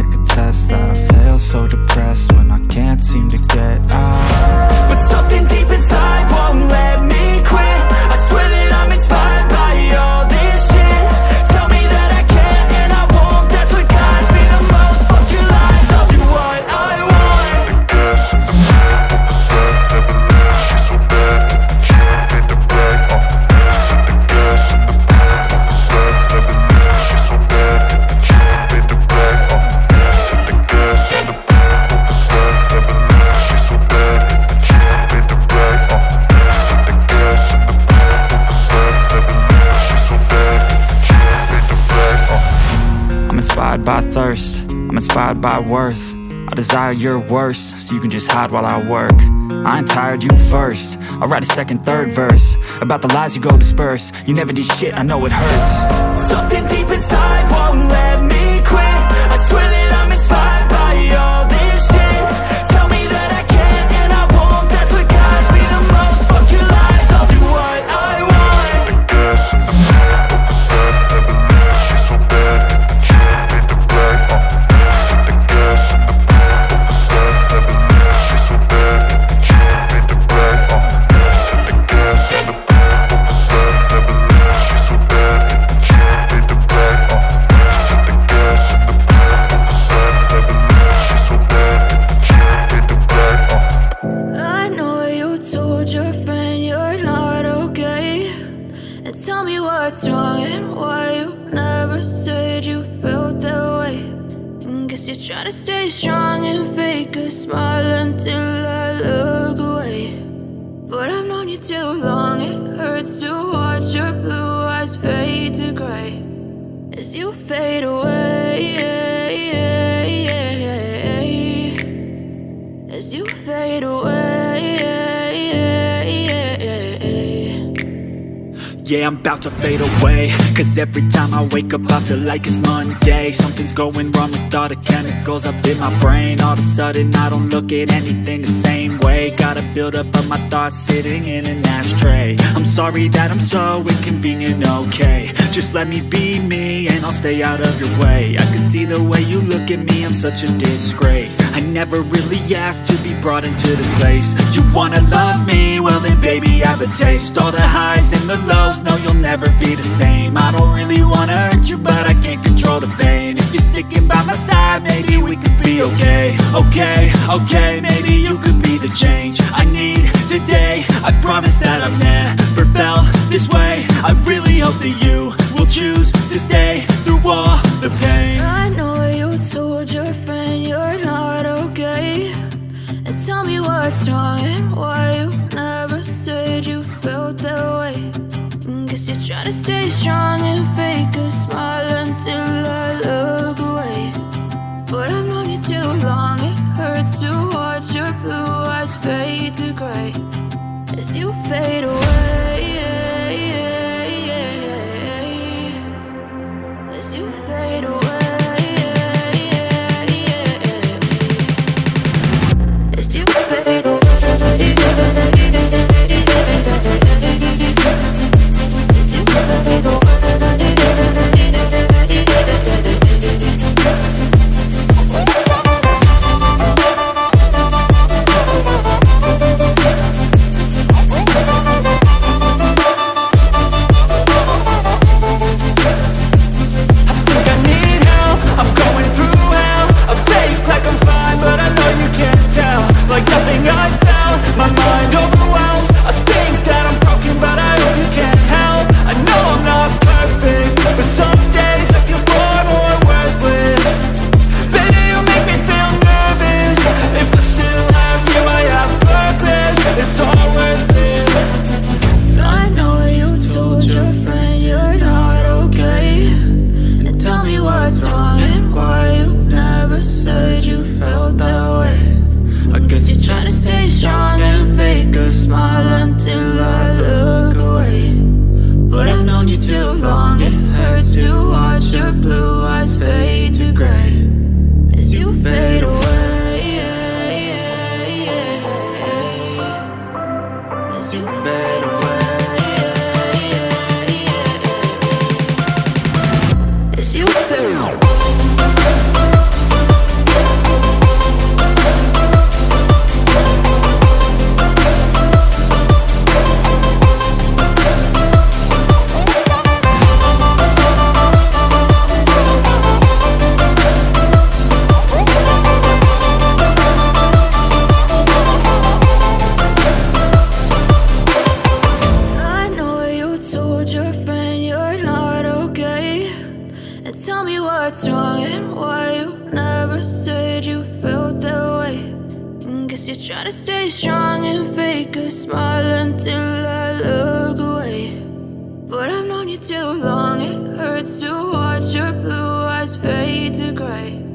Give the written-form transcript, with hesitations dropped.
like a test that I fail, so depressed when I can't seem to get out. But something deep inside won't let me quit. I swear that I'm inspired by all this shit. Tell me that I can and I won't, that's what guides me the most. Fuck your lies, I'll do what I want. The gas in the back of the bed, never leave, she's so bad that the can't beat the brag. The gas in the back of the bed, never leave, she's so bad that the can't beat the brag. The gas in the back of the bed, never leave, she's so bad that the can't beat the brag. The gas in the back of the bed, never leave, she's so bad that the can't beat the brag. I'm inspired by thirst, I'm inspired by worth. I desire your worst, so you can just hide while I work. I ain't tired, you first. I'll write a second, third verse about the lies you go disperse. You never did shit, I know it hurts. Something deep inside won't let me quit. I swear that I'm inspired by all this shit. Tell me that I can and I won't, that's what guides me the most. Fuck your lies, I'll do what I want. The gas in the back of the bed, never leave, she's so bad that the can't beat the brag. The gas in the back of the bed, never leave, she's so bad that the can't beat the brag. The gas in the back of the bed, never leave, she's so bad that the can't beat the brag. The gas in the back of the bed, never leave, she's so bad that the can't beat the brag. I know you told your friend you're not okay, and tell me what's wrong and why you never said you felt that way. And guess you're trying to stay strong and fake a smile until I look away. But I've known you too long, it hurts to watch your blue eyes fade to gray as you fade away, as you fade away. Yeah, I'm about to fade away, cause every time I wake up I feel like it's Monday. Something's going wrong with all the chemicals up in my brain. All of a sudden I don't look at anything the same way. Gotta build up of my thoughts sitting in an ashtray. I'm sorry that I'm so inconvenient, okay. Just let me be me and I'll stay out of your way. I can see the way you look at me, I'm such a disgrace. I never really asked to be brought into this place. You wanna love me? Well then baby have a taste. All the highs and the lows, no you'll never be the same. I don't really wanna hurt you but I can't control the pain. If you're sticking by my side maybe we could be okay. Okay, maybe you could be the change I need today. I promise that I've never felt this way. I really hope that you will choose to stay through all the pain. I know you told your friend you're not okay, and tell me what's wrong and why you never said you felt that way. And guess you're trying to stay strong and fake a smile until I look away. But I've known you too long, it hurts to watch your blue eyes fade to gray as you fade away, as you fade away. As you fade away. Guess you're trying to stay strong and fake a smile until I look away. But I've known you too long, it hurts to watch your blue eyes fade to gray.